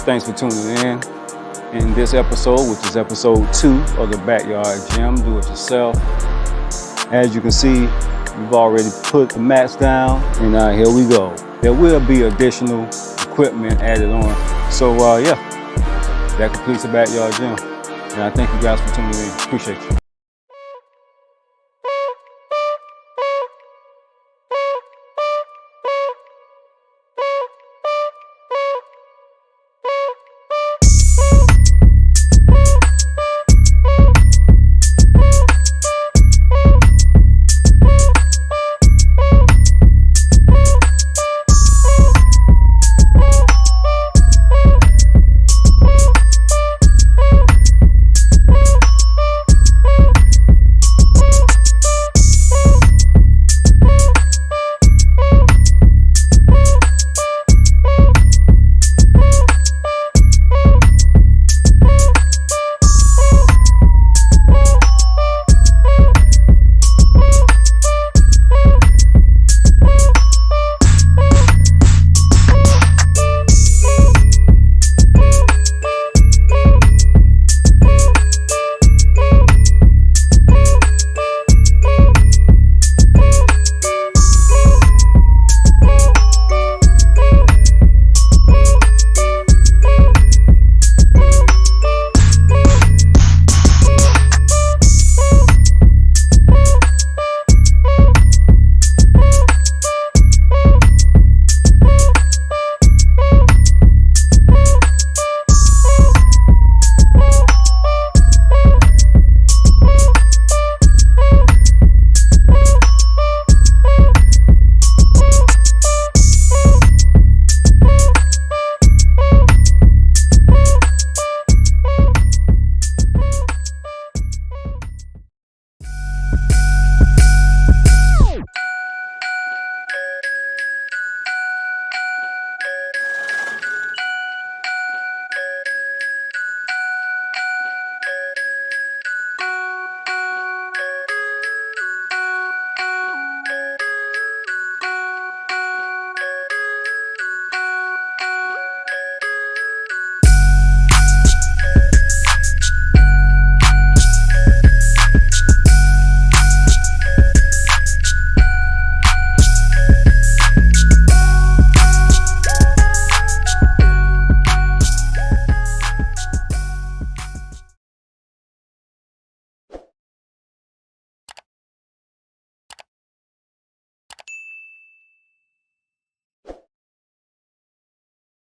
Thanks for tuning in this episode, which is episode 2 of the Backyard Gym, Do It Yourself. As you can see, we've already put the mats down, and here we go. There will be additional equipment added on. So yeah, that completes the Backyard Gym. And I thank you guys for tuning in. Appreciate you.